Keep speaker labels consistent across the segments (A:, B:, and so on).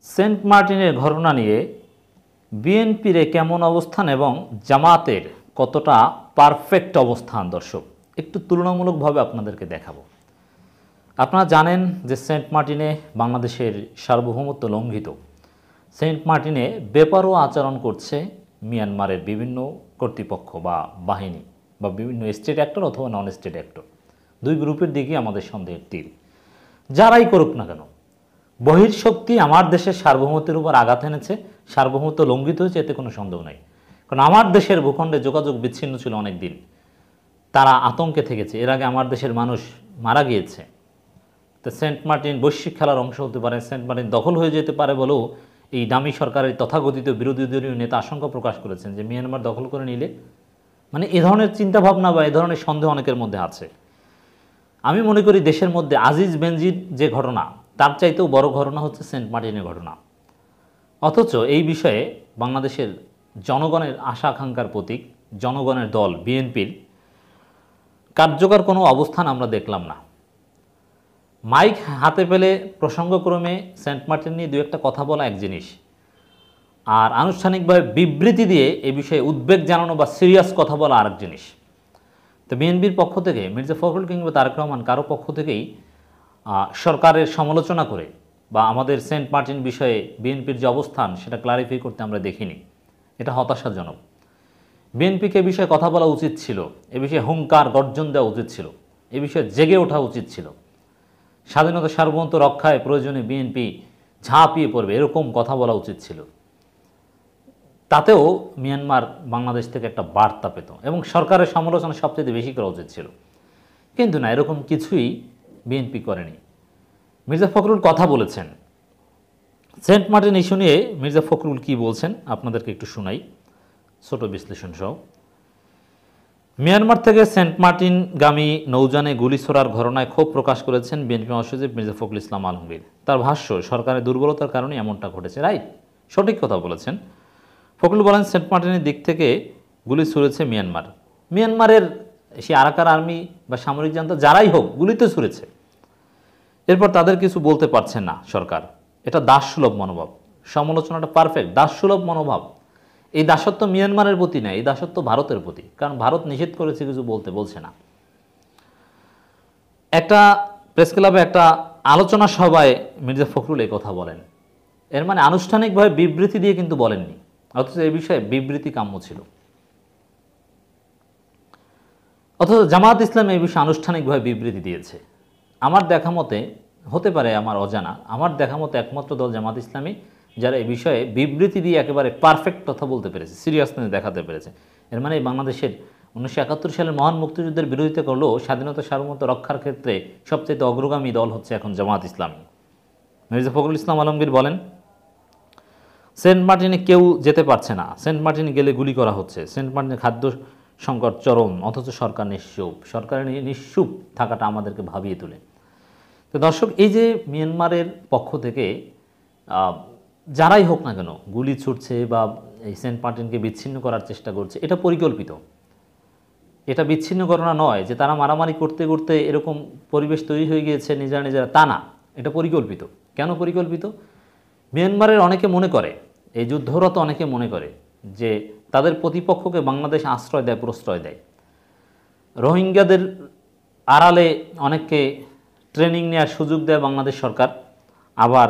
A: Saint মার্টিনের ঘটনা নিয়ে বিএনপির কেমন অবস্থান এবং জামাতের কতটা পারফেক্ট অবস্থান দর্শক একটু তুলনামূলকভাবে আপনাদেরকে দেখাবো। আপনারা জানেন যে সেন্ট মার্টিনে বাংলাদেশের সার্বভৌমত্ব লঙ্ঘিত। সেন্ট মার্টিনে বেপরোয়া আচরণ করছে মিয়ানমারের বিভিন্ন কর্তৃপক্ষ বা বাহিনী বা বিভিন্ন স্টেট অ্যাক্টর অথবা নন স্টেট অ্যাক্টর, দুই গ্রুপের দিকে আমাদের সন্দেহের তীর। যারাই করুক না কেন, বহির্শক্তি আমার দেশের সার্বভৌমত্বের উপর আঘাত এনেছে, সার্বভৌমত্ব লঙ্ঘিত হয়েছে, এতে কোনো সন্দেহ নেই। কারণ আমার দেশের ভূখণ্ডে যোগাযোগ বিচ্ছিন্ন ছিল অনেক দিন, তারা আতঙ্কে থেকেছে। এর আগে আমার দেশের মানুষ মারা গিয়েছে। তো সেন্ট মার্টিন বৈশ্বিক খেলার অংশ হতে পারে, সেন্ট মার্টিন দখল হয়ে যেতে পারে বলেও এই দামি সরকারের তথাকথিত বিরোধী দলীয় নেতা আশঙ্কা প্রকাশ করেছেন যে মিয়ানমার দখল করে নিলে, মানে এ ধরনের চিন্তাভাবনা বা এ ধরনের সন্দেহ অনেকের মধ্যে আছে। আমি মনে করি দেশের মধ্যে আজিজ বেনজির যে ঘটনা, তার চাইতেও বড় ঘটনা হচ্ছে সেন্ট মার্টিনের ঘটনা। অথচ এই বিষয়ে বাংলাদেশের জনগণের আশা আকাঙ্ক্ষার প্রতীক, জনগণের দল বিএনপির কার্যকর কোনো অবস্থান আমরা দেখলাম না। মাইক হাতে পেলে প্রসঙ্গক্রমে সেন্ট মার্টিন নিয়ে দু একটা কথা বলা এক জিনিস, আর আনুষ্ঠানিকভাবে বিবৃতি দিয়ে এ বিষয়ে উদ্বেগ জানানো বা সিরিয়াস কথা বলা আরেক জিনিস। তো বিএনপির পক্ষ থেকে মির্জা ফখরুল কিংবা তারেক রহমান কারো পক্ষ থেকেই সরকারের সমালোচনা করে বা আমাদের সেন্ট মার্টিন বিষয়ে বিএনপির যে অবস্থান সেটা ক্লারিফাই করতে আমরা দেখিনি। এটা হতাশাজনক। বিএনপিকে এ বিষয়ে কথা বলা উচিত ছিল, এ বিষয়ে হুঙ্কার গর্জন দেওয়া উচিত ছিল, এ বিষয়ে জেগে ওঠা উচিত ছিল। স্বাধীনতা সার্বভৌমত্ব রক্ষায় প্রয়োজনে বিএনপি ঝাঁপিয়ে পড়বে, এরকম কথা বলা উচিত ছিল। তাতেও মিয়ানমার বাংলাদেশ থেকে একটা বার্তা পেত এবং সরকারের সমালোচনা সবচেয়ে বেশি করা উচিত ছিল। কিন্তু না, এরকম কিছুই বিএনপি করেনি। মির্জা ফখরুল কথা বলেছেন সেন্ট মার্টিন ইস্যু নিয়ে। মির্জা ফখরুল কি বলছেন আপনাদেরকে একটু শোনাই, ছোট বিশ্লেষণ সহ। মিয়ানমার থেকে সেন্ট মার্টিনগামী নৌযানে গুলি ছোড়ার ঘটনায় ক্ষোভ প্রকাশ করেছেন বিএনপি মহাসচিব মির্জা ফখরুল ইসলাম আলমগীর। তার ভাষ্য, সরকারের দুর্বলতার কারণে এমনটা ঘটেছে। রাইট, সঠিক কথা বলেছেন। ফখরুল বলেন, সেন্ট মার্টিনের দিক থেকে গুলি ছুড়েছে মিয়ানমার। মিয়ানমারের সে আরাকান আর্মি বা সামরিক জান্তা যারাই হোক, গুলিতে ছুড়েছে। এরপর তাদের কিছু বলতে পারছে না সরকার। এটা দাসসুলভ মনোভাব। সমালোচনাটা পারফেক্ট, দাসসুলভ মনোভাব। এই দাসত্ব মিয়ানমারের প্রতি নয়, এই দাসত্ব ভারতের প্রতি। কারণ ভারত নিষেধ করেছে, কিছু বলছে না। একটা প্রেস ক্লাবে একটা আলোচনা সভায় মির্জা ফখরুল এই কথা বলেন। এর মানে আনুষ্ঠানিকভাবে বিবৃতি দিয়ে কিন্তু বলেননি, অথচ এই বিষয়ে বিবৃতি কাম্য ছিল। অথচ জামাত ইসলাম এই বিষয়ে আনুষ্ঠানিকভাবে বিবৃতি দিয়েছে। আমার দেখা মতে, হতে পারে আমার অজানা, আমার দেখা মতে একমাত্র দল জামাত ইসলামী যারা এই বিষয়ে বিবৃতি দিয়ে একেবারে পারফেক্ট কথা বলতে পেরেছে, সিরিয়াসনেস দেখাতে পেরেছে। এর মানে বাংলাদেশের 1971 সালের মহান মুক্তিযুদ্ধের বিরোধিতা করলেও স্বাধীনতা সার্বভৌমত্ব রক্ষার ক্ষেত্রে সবচেয়ে অগ্রগামী দল হচ্ছে এখন জামাত ইসলামী। মির্জা ফখরুল ইসলাম আলমগীর বলেন, সেন্ট মার্টিনে কেউ যেতে পারছে না, সেন্ট মার্টিনে গেলে গুলি করা হচ্ছে। সেন্ট মার্টিনে খাদ্য সংকট চরম, অথচ সরকার নিশ্চুপ। সরকারের নিশ্চুপ থাকাটা আমাদেরকে ভাবিয়ে তোলে। তো দর্শক, এই যে মিয়ানমারের পক্ষ থেকে যারাই হোক না কেন গুলি ছুটছে বা এই সেন্ট মার্টিনকে বিচ্ছিন্ন করার চেষ্টা করছে, এটা পরিকল্পিত। এটা বিচ্ছিন্ন ঘটনা নয় যে তারা মারামারি করতে করতে এরকম পরিবেশ তৈরি হয়ে গিয়েছে নিজেরা, তা না। এটা পরিকল্পিত। কেন পরিকল্পিত? মিয়ানমারের অনেকে মনে করে, এই যুদ্ধরত অনেকে মনে করে যে তাদের প্রতিপক্ষকে বাংলাদেশ আশ্রয় দেয়, প্রশ্রয় দেয়। রোহিঙ্গাদের আড়ালে অনেককে ট্রেনিং নেওয়ার সুযোগ দেয় বাংলাদেশ সরকার, আবার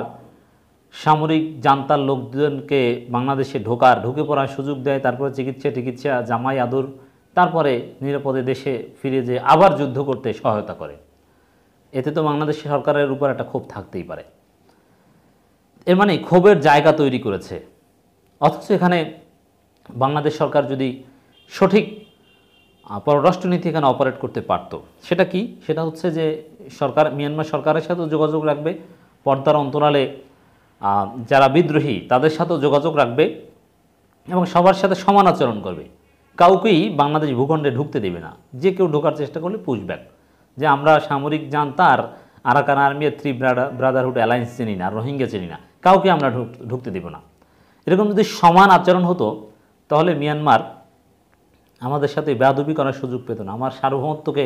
A: সামরিক জান্তার লোকজনকে বাংলাদেশে ঢুকে পড়ার সুযোগ দেয়, তারপরে চিকিৎসা জামাই আদর, তারপরে নিরাপদে দেশে ফিরে যেয়ে আবার যুদ্ধ করতে সহায়তা করে। এতে তো বাংলাদেশ সরকারের উপর একটা ক্ষোভ থাকতেই পারে। এর মানে ক্ষোভের জায়গা তৈরি করেছে। অথচ এখানে বাংলাদেশ সরকার যদি সঠিক পররাষ্ট্রনীতি এখানে অপারেট করতে পারত, সেটা কি? সেটা হচ্ছে যে সরকার মিয়ানমার সরকারের সাথেও যোগাযোগ রাখবে, পর্দার অন্তরালে যারা বিদ্রোহী তাদের সাথেও যোগাযোগ রাখবে এবং সবার সাথে সমান আচরণ করবে। কাউকেই বাংলাদেশ ভূখণ্ডে ঢুকতে দেবে না। যে কেউ ঢোকার চেষ্টা করলে পুশব্যাক, যে আমরা সামরিক জান্তার Arakan army three brotherhood alliance চিনি না, রোহিঙ্গা চিনি না, কাউকে আমরা ঢুকতে দেব না। এরকম যদি সমান আচরণ হতো তাহলে মিয়ানমার আমাদের সাথে বেয়াদবি করার সুযোগ পেত না, আমার সার্বভৌমত্বকে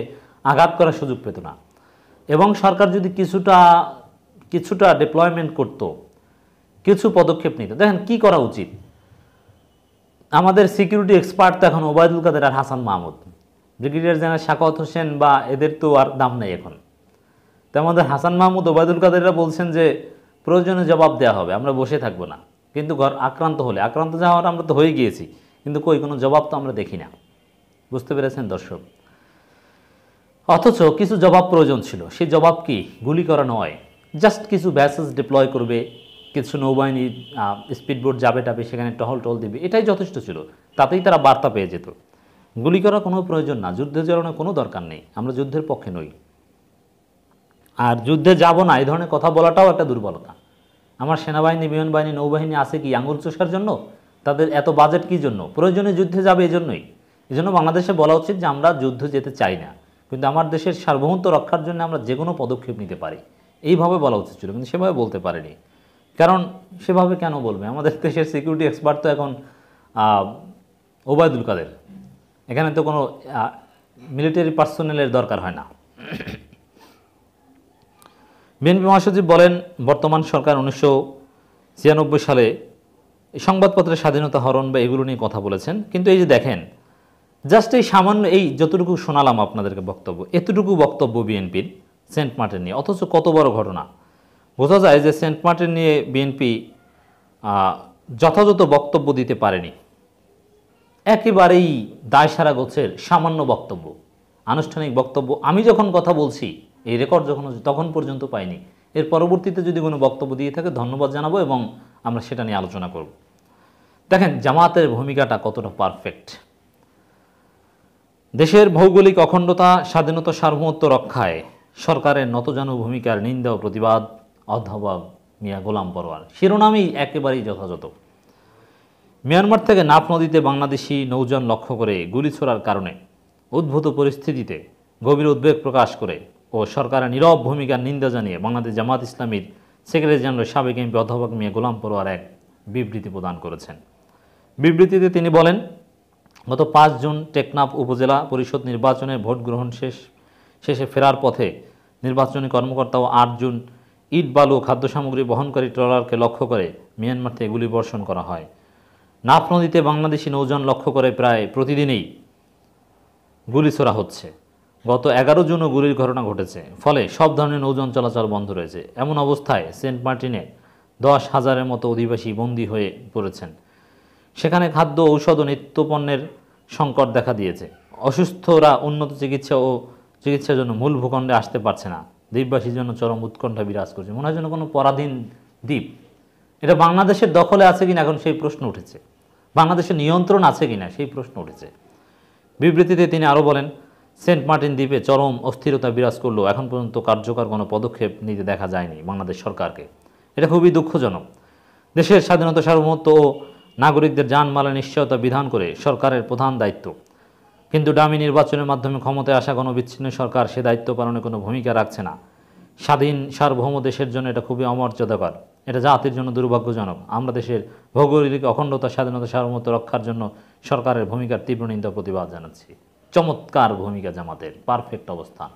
A: আঘাত করার সুযোগ পেত না। এবং সরকার যদি কিছুটা ডিপ্লয়মেন্ট করত, কিছু পদক্ষেপ নিতে। দেখেন কি করা উচিত। আমাদের সিকিউরিটি এক্সপার্ট তো এখন ওবায়দুল কাদের আর হাসান মাহমুদ, ব্রিগেডিয়ার জেনারেল শাখাওয়াত হোসেন বা এদের তো আর দাম নেই এখন। তো আমাদের হাসান মাহমুদ, ওবায়দুল কাদেররা বলছেন যে প্রয়োজনে জবাব দেওয়া হবে, আমরা বসে থাকবো না। কিন্তু ঘর আক্রান্ত হলে, আক্রান্ত যাওয়ার আমরা তো হয়ে গিয়েছি, কিন্তু কই কোনো জবাব তো আমরা দেখি না। বুঝতে পেরেছেন দর্শক? অথচ কিছু জবাব প্রয়োজন ছিল। সেই জবাব কি? গুলি করা নয়, জাস্ট কিছু ব্যাসেস ডিপ্লয় করবে, কিছু নৌবাহিনী স্পিডবোট যাবে টাবে, সেখানে টহল দিবে, এটাই যথেষ্ট ছিল। তাতেই তারা বার্তা পেয়ে যেত। গুলি করার কোনো প্রয়োজন না, যুদ্ধে জড়ানোর কোনো দরকার নেই। আমরা যুদ্ধের পক্ষে নই, আর যুদ্ধে যাব না এই ধরনের কথা বলাটাও একটা দুর্বলতা। আমার সেনাবাহিনী, বিমান বাহিনী, নৌবাহিনী আছে কি আঙুল চষার জন্য? তাদের এত বাজেট কী জন্য? প্রয়োজনে যুদ্ধে যাবে এই জন্যই। এই জন্য বাংলাদেশে বলা উচিত যে আমরা যুদ্ধ যেতে চাই না, কিন্তু আমার দেশের সার্বভৌমত্ব রক্ষার জন্য আমরা যে কোনো পদক্ষেপ নিতে পারি, এইভাবে বলা উচিত ছিল। কিন্তু সেভাবে বলতে পারেনি। কারণ সেভাবে কেন বলবে? আমাদের দেশের সিকিউরিটি এক্সপার্ট তো এখন ওবায়দুল কাদের। এখানে তো কোনো মিলিটারি পার্সোনেলের দরকার হয় না। বিএনপি মহাসচিব বলেন, বর্তমান সরকার 1996 সালে সংবাদপত্রের স্বাধীনতা হরণ বা এগুলো নিয়ে কথা বলেছেন। কিন্তু এই যে দেখেন, জাস্ট এই সামান্য এই যতটুকু শোনালাম আপনাদেরকে বক্তব্য, এতটুকু বক্তব্য বিএনপির সেন্ট মার্টিন নিয়ে, অথচ কত বড় ঘটনা। বোঝা যায় যে সেন্ট মার্টিন নিয়ে বিএনপি যথাযথ বক্তব্য দিতে পারেনি। একেবারেই দায়সারা গোছের সামান্য বক্তব্য, আনুষ্ঠানিক বক্তব্য। আমি যখন কথা বলছি, এই রেকর্ড যখন তখন পর্যন্ত পাইনি। এর পরবর্তীতে যদি কোনো বক্তব্য দিয়ে থাকে ধন্যবাদ জানাবো এবং আমরা সেটা নিয়ে আলোচনা করব। দেখেন জামাতের ভূমিকাটা কতটা পারফেক্ট। দেশের ভৌগোলিক অখণ্ডতা, স্বাধীনতা, সার্বভৌমত্ব রক্ষায় সরকারের নতজানু ভূমিকার নিন্দা ও প্রতিবাদ অধ্যাপক মিয়া গোলাম পরোয়ার। শিরোনামই একেবারেই যথাযথ। মিয়ানমার থেকে নাফ নদীতে বাংলাদেশি নৌযান লক্ষ্য করে গুলি ছোড়ার কারণে উদ্ভূত পরিস্থিতিতে গভীর উদ্বেগ প্রকাশ করে ও সরকারের নীরব ভূমিকার নিন্দা জানিয়ে বাংলাদেশ জামাত ইসলামীর সেক্রেটারি জেনারেল সাবেক এমপি অধ্যাপক মিয়া গোলাম পরোয়ার এক বিবৃতি প্রদান করেছেন। বিবৃতিতে তিনি বলেন, গত 5 জুন টেকনাফ উপজেলা পরিষদ নির্বাচনের ভোট গ্রহণ শেষে ফেরার পথে নির্বাচনী কর্মকর্তা ও 8 জুন ইট বালু ও খাদ্য সামগ্রী বহনকারী ট্রলারকে লক্ষ্য করে মিয়ানমার থেকে গুলি বর্ষণ করা হয়। নাফ নদীতে বাংলাদেশি নৌযান লক্ষ্য করে প্রায় প্রতিদিনই গুলি ছোড়া হচ্ছে। গত 11 জুনও গুলির ঘটনা ঘটেছে। ফলে সব ধরনের নৌযান চলাচল বন্ধ রয়েছে। এমন অবস্থায় সেন্ট মার্টিনে 10,000-এর মতো অধিবাসী বন্দী হয়ে পড়েছেন। সেখানে খাদ্য, ঔষধ ও নিত্যপণ্যের সংকট দেখা দিয়েছে। অসুস্থরা উন্নত চিকিৎসার জন্য মূল ভূখণ্ডে আসতে পারছে না। দ্বীপবাসীর জন্য চরম উৎকণ্ঠা বিরাজ করছে। মনে হয় যেন কোনো পরাধীন দ্বীপ। এটা বাংলাদেশের দখলে আছে কিনা এখন সেই প্রশ্ন উঠেছে। বাংলাদেশের নিয়ন্ত্রণ আছে কিনা সেই প্রশ্ন উঠেছে। বিবৃতিতে তিনি আরও বলেন, সেন্ট মার্টিন দ্বীপে চরম অস্থিরতা বিরাজ করলেও এখন পর্যন্ত কার্যকর কোনো পদক্ষেপ নিতে দেখা যায়নি বাংলাদেশ সরকারকে। এটা খুবই দুঃখজনক। দেশের স্বাধীনতা, সার্বভৌমত্ব ও নাগরিকদের জানমালের নিশ্চয়তা বিধান করে সরকারের প্রধান দায়িত্ব। কিন্তু ডামি নির্বাচনের মাধ্যমে ক্ষমতায় আসা কোনো বিচ্ছিন্ন সরকার সে দায়িত্ব পালনে কোনো ভূমিকা রাখছে না। স্বাধীন সার্বভৌম দেশের জন্য এটা খুবই অমর্যাদাকর। এটা জাতির জন্য দুর্ভাগ্যজনক। আমরা দেশের ভৌগোলিক অখণ্ডতা, স্বাধীনতা, সার্বভৌমত্ব রক্ষার জন্য সরকারের ভূমিকার তীব্র নিন্দা প্রতিবাদ জানাচ্ছি। চমৎকার ভূমিকা জামাতের, পারফেক্ট অবস্থান।